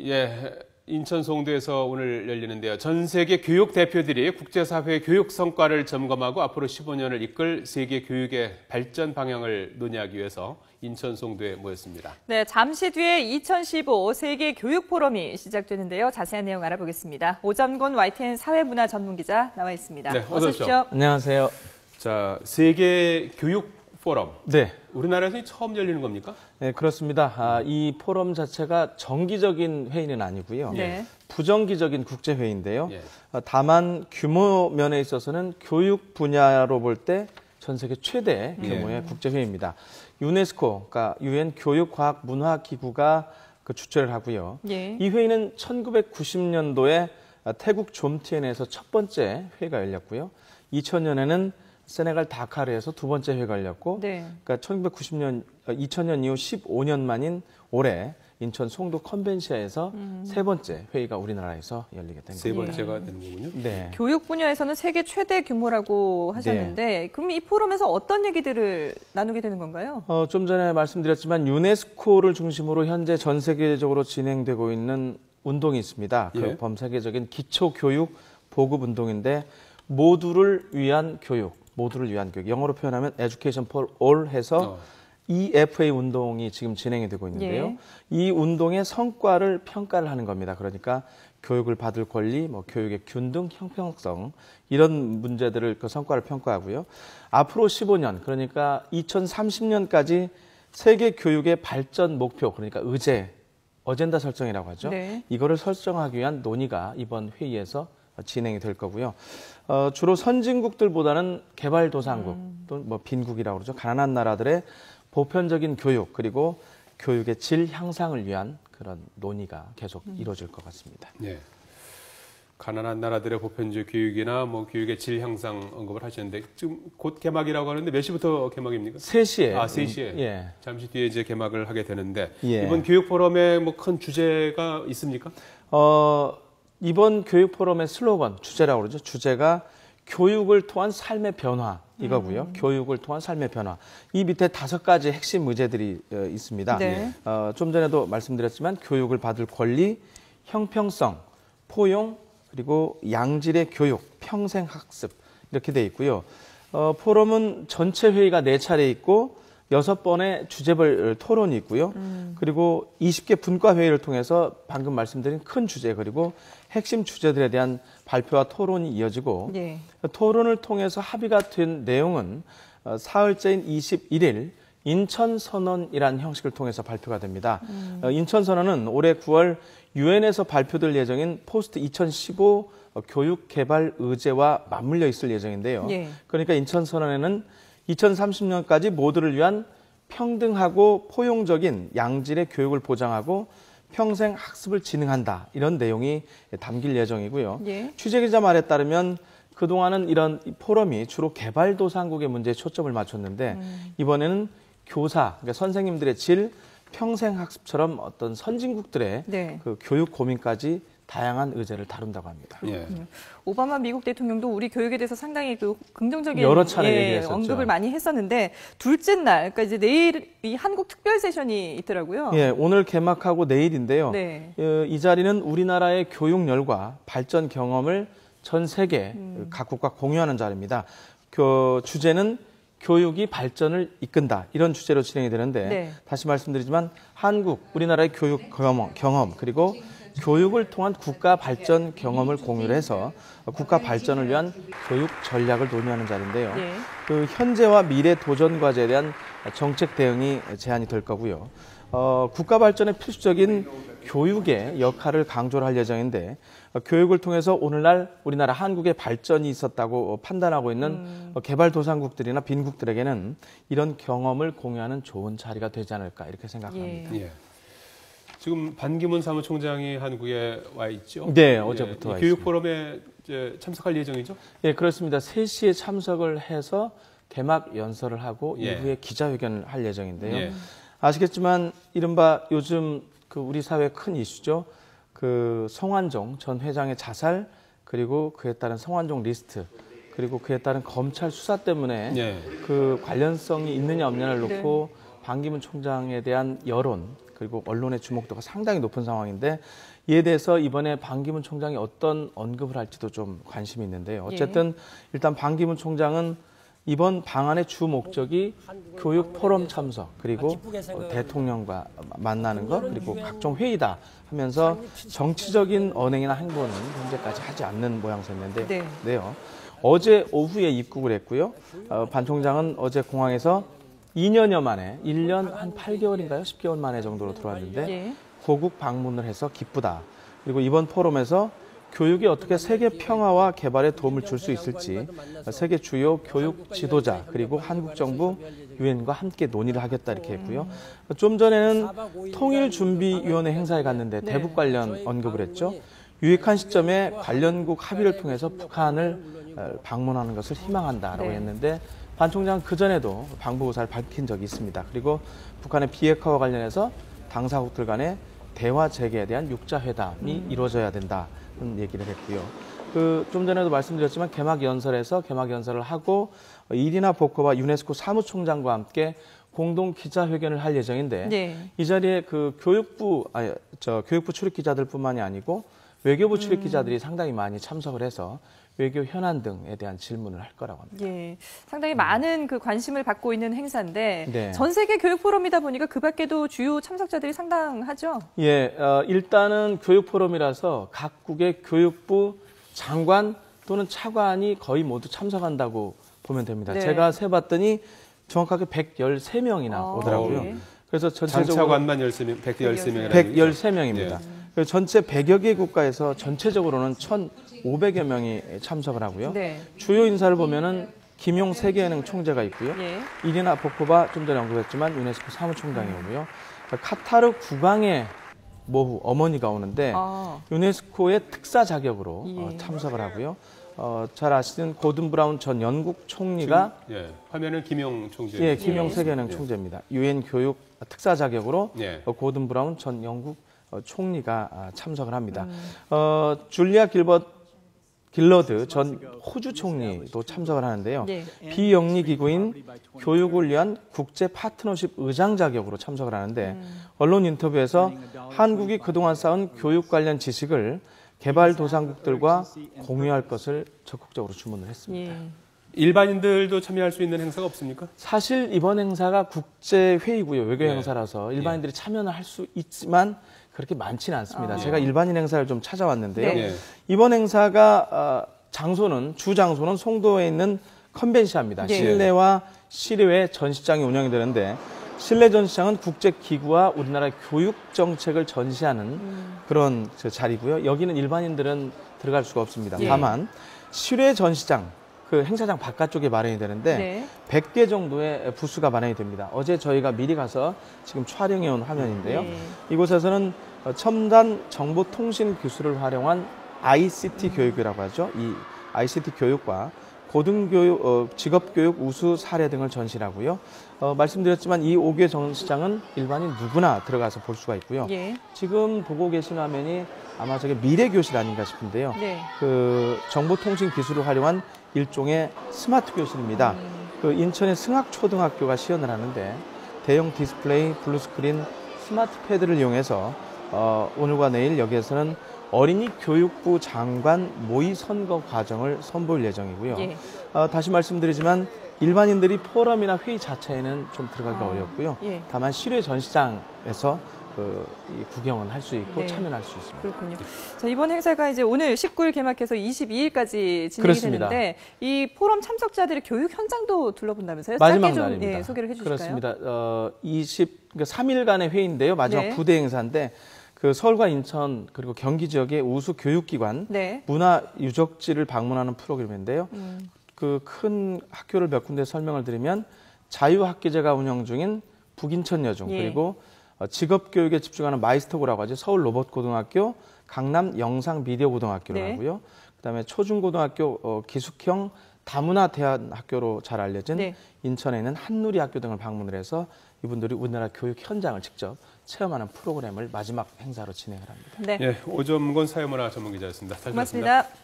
예, 인천 송도에서 오늘 열리는데요. 전 세계 교육 대표들이 국제사회의 교육 성과를 점검하고 앞으로 15년을 이끌 세계 교육의 발전 방향을 논의하기 위해서 인천 송도에 모였습니다. 네, 잠시 뒤에 2015 세계 교육 포럼이 시작되는데요. 자세한 내용 알아보겠습니다. 오전곤 YTN 사회문화 전문기자 나와 있습니다. 네, 어서 오십시오. 안녕하세요. 자, 세계 교육 포럼. 네. 우리나라에서 처음 열리는 겁니까? 네, 그렇습니다. 이 포럼 자체가 정기적인 회의는 아니고요. 네. 부정기적인 국제회의인데요. 예. 다만 규모 면에 있어서는 교육 분야로 볼 때 전 세계 최대 규모의 국제회의입니다. 유네스코, 그러니까 유엔 교육과학문화기구가 주최를 하고요. 예. 이 회의는 1990년도에 태국 좀티엔에서 첫 번째 회의가 열렸고요. 2000년에는 세네갈 다카르에서 두 번째 회의가 열렸고, 네. 그러니까 2000년 이후 15년 만인 올해 인천 송도 컨벤시아에서 세 번째 회의가 우리나라에서 열리게 된 세 겁니다. 번째가 되는 거군요. 네. 교육 분야에서는 세계 최대 규모라고 하셨는데 그럼 이 포럼에서 어떤 얘기들을 나누게 되는 건가요? 좀 전에 말씀드렸지만 유네스코를 중심으로 현재 전 세계적으로 진행되고 있는 운동이 있습니다. 예. 그 범세계적인 기초교육 보급 운동인데 모두를 위한 교육, 영어로 표현하면 Education for All 해서 EFA 운동이 지금 진행이 되고 있는데요. 예. 이 운동의 성과를 평가를 하는 겁니다. 그러니까 교육을 받을 권리, 교육의 균등, 형평성 이런 문제들을 그 성과를 평가하고요. 앞으로 15년, 그러니까 2030년까지 세계 교육의 발전 목표, 그러니까 의제, 어젠다 설정이라고 하죠. 네. 이거를 설정하기 위한 논의가 이번 회의에서 진행이 될 거고요. 주로 선진국들보다는 개발도상국, 또 빈국이라고 그러죠. 가난한 나라들의 보편적인 교육, 그리고 교육의 질 향상을 위한 그런 논의가 계속 이루어질 것 같습니다. 예. 가난한 나라들의 보편적 교육이나 교육의 질 향상 언급을 하셨는데 지금 곧 개막이라고 하는데 몇 시부터 개막입니까? 3시에. 3시에. 예. 잠시 뒤에 이제 개막을 하게 되는데 예. 이번 교육 포럼에 큰 주제가 있습니까? 이번 교육 포럼의 슬로건, 주제라고 그러죠. 주제가 교육을 통한 삶의 변화 이거고요. 교육을 통한 삶의 변화. 이 밑에 5가지 핵심 의제들이 있습니다. 네. 좀 전에도 말씀드렸지만 교육을 받을 권리, 형평성, 포용, 그리고 양질의 교육, 평생 학습 이렇게 돼 있고요. 포럼은 전체 회의가 4차례 있고 6번의 주제별 토론이 있고요. 그리고 20개 분과 회의를 통해서 방금 말씀드린 큰 주제 그리고 핵심 주제들에 대한 발표와 토론이 이어지고 예. 토론을 통해서 합의가 된 내용은 사흘째인 21일 인천선언이라는 형식을 통해서 발표가 됩니다. 인천선언은 올해 9월 유엔에서 발표될 예정인 포스트 2015 교육개발 의제와 맞물려 있을 예정인데요. 예. 그러니까 인천선언에는 2030년까지 모두를 위한 평등하고 포용적인 양질의 교육을 보장하고 평생 학습을 진흥한다. 이런 내용이 담길 예정이고요. 예. 취재기자 말에 따르면 그동안은 이런 포럼이 주로 개발도상국의 문제에 초점을 맞췄는데 이번에는 교사, 그러니까 선생님들의 질, 평생 학습처럼 어떤 선진국들의 네. 그 교육 고민까지 다양한 의제를 다룬다고 합니다. 예. 오바마 미국 대통령도 우리 교육에 대해서 상당히 긍정적인 여러 차례 얘기했었죠. 언급을 많이 했었는데 둘째 날, 그러니까 이제 내일이 한국 특별 세션이 있더라고요. 예, 오늘 개막하고 내일인데요. 네. 이 자리는 우리나라의 교육열과 발전 경험을 전 세계 각국과 공유하는 자리입니다. 주제는 교육이 발전을 이끈다. 이런 주제로 진행이 되는데 네. 다시 말씀드리지만 우리나라의 교육 경험 그리고 교육을 통한 국가 발전 경험을 공유를 해서 국가 발전을 위한 교육 전략을 논의하는 자리인데요. 예. 그 현재와 미래 도전 과제에 대한 정책 대응이 제안이 될 거고요. 국가 발전에 필수적인 교육의 역할을 강조를 할 예정인데 교육을 통해서 오늘날 우리나라 한국의 발전이 있었다고 판단하고 있는 개발도상국들이나 빈국들에게는 이런 경험을 공유하는 좋은 자리가 되지 않을까 이렇게 생각합니다. 예. 지금 반기문 사무총장이 한국에 와 있죠? 네, 어제부터 와 교육 있습니다. 포럼에 이제 참석할 예정이죠? 예, 그렇습니다. 3시에 참석을 해서 개막 연설을 하고 예. 이후에 기자회견을 할 예정인데요. 예. 아시겠지만 이른바 요즘 우리 사회의 큰 이슈죠. 성완종 전 회장의 자살 그리고 그에 따른 성완종 리스트 그리고 그에 따른 검찰 수사 때문에 예. 그 관련성이 있느냐 없느냐를 놓고 반기문 총장에 대한 여론 그리고 언론의 주목도가 상당히 높은 상황인데 이에 대해서 이번에 반기문 총장이 어떤 언급을 할지도 좀 관심이 있는데요. 어쨌든 일단 반기문 총장은 이번 방안의 주 목적이 교육 포럼 참석 그리고 대통령과 만나는 것 그리고 각종 회의다 하면서 정치적인 언행이나 행보는 현재까지 하지 않는 모양새인데요. 어제 오후에 입국을 했고요. 반 총장은 어제 공항에서 2년여 만에 1년 한 8개월인가요? 10개월 만에 정도로 들어왔는데 고국 방문을 해서 기쁘다. 그리고 이번 포럼에서 교육이 어떻게 세계 평화와 개발에 도움을 줄 수 있을지 세계 주요 교육 지도자 그리고 한국 정부 유엔과 함께 논의를 하겠다 이렇게 했고요. 좀 전에는 통일준비위원회 행사에 갔는데 대북 관련 언급을 했죠. 유익한 시점에 관련국 합의를 통해서 북한을 방문하는 것을 희망한다라고 했는데 반 총장은 그전에도 방북 의사를 밝힌 적이 있습니다. 그리고 북한의 비핵화와 관련해서 당사국들 간의 대화 재개에 대한 육자회담이 이루어져야 된다는 얘기를 했고요. 좀 전에도 말씀드렸지만 개막 연설을 하고 이리나 보코바 유네스코 사무총장과 함께 공동 기자회견을 할 예정인데 이 자리에 교육부 출입 기자들뿐만이 아니고 외교부 출입 기자들이 상당히 많이 참석을 해서 외교 현안 등에 대한 질문을 할 거라고 합니다. 상당히 많은 관심을 받고 있는 행사인데 전 세계 교육 포럼이다 보니까 그 밖에도 주요 참석자들이 상당하죠? 일단은 교육 포럼이라서 각국의 교육부 장관 또는 차관이 거의 모두 참석한다고 보면 됩니다. 제가 세봤더니 정확하게 113명이나 오더라고요. 그래서 전체적으로 장차관만 113명이라는 113명입니다. 전체 100여 개 국가에서 전체적으로는 1,500여 명이 참석을 하고요. 주요 인사를 보면은 김용 세계은행 총재가 있고요. 이리나 보코바 좀 전에 언급했지만 유네스코 사무총장이 오고요. 카타르 국왕의 모후 어머니가 오는데 유네스코의 특사 자격으로 참석을 하고요. 잘 아시는 고든 브라운 전 영국 총리가 화면은 김용 총재. 김용 세계은행 총재입니다. 유엔 교육 특사 자격으로 고든 브라운 전 영국 총리가 참석을 합니다. 줄리아 길러드 전 호주 총리도 참석을 하는데요. 비영리 기구인 교육을 위한 국제 파트너십 의장 자격으로 참석을 하는데 언론 인터뷰에서 한국이 그동안 쌓은 교육 관련 지식을 개발도상국들과 공유할 것을 적극적으로 주문을 했습니다. 일반인들도 참여할 수 있는 행사가 없습니까? 사실 이번 행사가 국제회의고요. 외교 행사라서 일반인들이 참여는 할 수 있지만 그렇게 많지는 않습니다. 제가 일반인 행사를 좀 찾아왔는데요. 이번 행사가 주 장소는 송도에 있는 컨벤시아입니다. 실내와 실외 전시장이 운영이 되는데 실내 전시장은 국제기구와 우리나라 교육 정책을 전시하는 그런 자리고요. 여기는 일반인들은 들어갈 수가 없습니다. 다만 실외 전시장, 행사장 바깥쪽에 마련이 되는데 100개 정도의 부스가 마련이 됩니다. 어제 저희가 미리 가서 지금 촬영해 온 화면인데요. 이곳에서는 첨단 정보통신 기술을 활용한 ICT 교육이라고 하죠. 이 ICT 교육과 고등교육, 직업교육 우수 사례 등을 전시하고요. 말씀드렸지만 이 5개 전시장은 일반인 누구나 들어가서 볼 수가 있고요. 지금 보고 계신 화면이 아마 저게 미래교실 아닌가 싶은데요. 정보통신 기술을 활용한 일종의 스마트 교실입니다. 인천의 승학초등학교가 시연을 하는데 대형 디스플레이, 블루스크린, 스마트 패드를 이용해서 오늘과 내일 여기에서는 어린이 교육부 장관 모의 선거 과정을 선보일 예정이고요. 다시 말씀드리지만 일반인들이 포럼이나 회의 자체에는 좀 들어가기가 어렵고요. 다만 실외 전시장에서 구경은 할 수 있고 참여할 수 있습니다. 그렇군요. 자, 이번 행사가 이제 오늘 19일 개막해서 22일까지 진행이 되는데 이 포럼 참석자들의 교육 현장도 둘러본다면서요? 마지막 짧게 좀 날입니다. 소개를 해주실까요? 그렇습니다. 3일간의 회의인데요. 마지막 부대 행사인데 서울과 인천 그리고 경기 지역의 우수 교육기관 문화유적지를 방문하는 프로그램인데요. 큰 학교를 몇 군데 설명을 드리면 자유학기제가 운영 중인 북인천여중 그리고 직업교육에 집중하는 마이스터고라고 하죠. 서울 로봇고등학교, 강남 영상미디어고등학교로 하고요. 그다음에 초중고등학교 기숙형 다문화대안학교로 잘 알려진 인천에 있는 한누리학교 등을 방문을 해서 이분들이 우리나라 교육 현장을 직접 체험하는 프로그램을 마지막 행사로 진행을 합니다. 오점권 사회문화 전문기자였습니다. 잘 들었습니다. 고맙습니다.